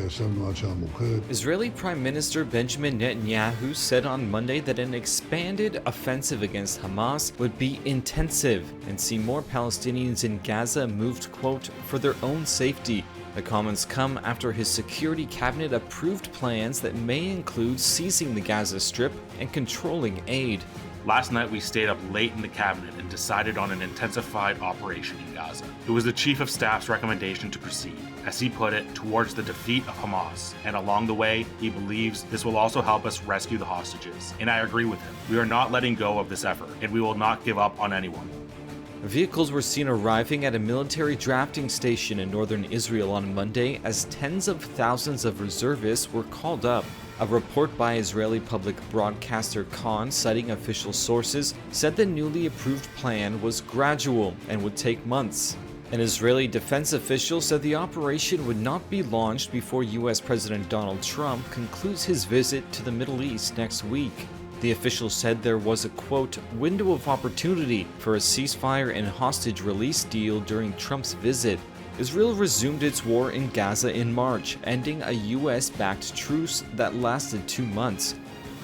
Israeli Prime Minister Benjamin Netanyahu said on Monday that an expanded offensive against Hamas would be intensive and see more Palestinians in Gaza moved, quote, for their own safety. The comments come after his security cabinet approved plans that may include seizing the Gaza Strip and controlling aid. Last night we stayed up late in the cabinet and decided on an intensified operation in Gaza. It was the Chief of Staff's recommendation to proceed, as he put it, towards the defeat of Hamas. And along the way, he believes this will also help us rescue the hostages. And I agree with him. We are not letting go of this effort, and we will not give up on anyone. Vehicles were seen arriving at a military drafting station in northern Israel on Monday as tens of thousands of reservists were called up. A report by Israeli public broadcaster Khan, citing official sources, said the newly approved plan was gradual and would take months. An Israeli defense official said the operation would not be launched before U.S. President Donald Trump concludes his visit to the Middle East next week. The official said there was a, quote, window of opportunity for a ceasefire and hostage release deal during Trump's visit. Israel resumed its war in Gaza in March, ending a US-backed truce that lasted 2 months.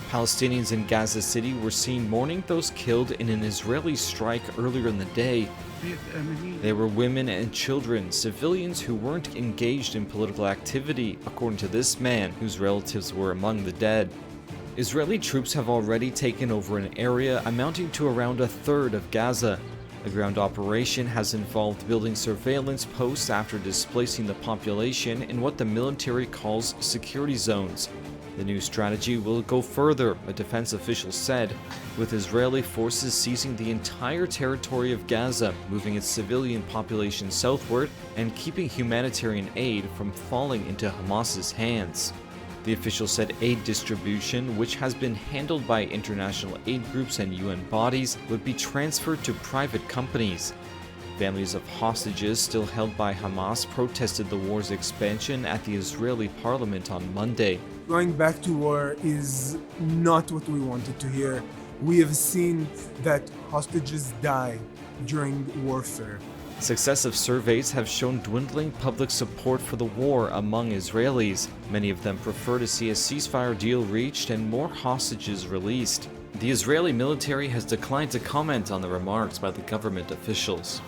Palestinians in Gaza City were seen mourning those killed in an Israeli strike earlier in the day. They were women and children, civilians who weren't engaged in political activity, according to this man, whose relatives were among the dead. Israeli troops have already taken over an area amounting to around a third of Gaza. The ground operation has involved building surveillance posts after displacing the population in what the military calls security zones. The new strategy will go further, a defense official said, with Israeli forces seizing the entire territory of Gaza, moving its civilian population southward, and keeping humanitarian aid from falling into Hamas's hands. The official said aid distribution, which has been handled by international aid groups and UN bodies, would be transferred to private companies. Families of hostages still held by Hamas protested the war's expansion at the Israeli parliament on Monday. Going back to war is not what we wanted to hear. We have seen that hostages die during warfare. Successive surveys have shown dwindling public support for the war among Israelis. Many of them prefer to see a ceasefire deal reached and more hostages released. The Israeli military has declined to comment on the remarks by the government officials.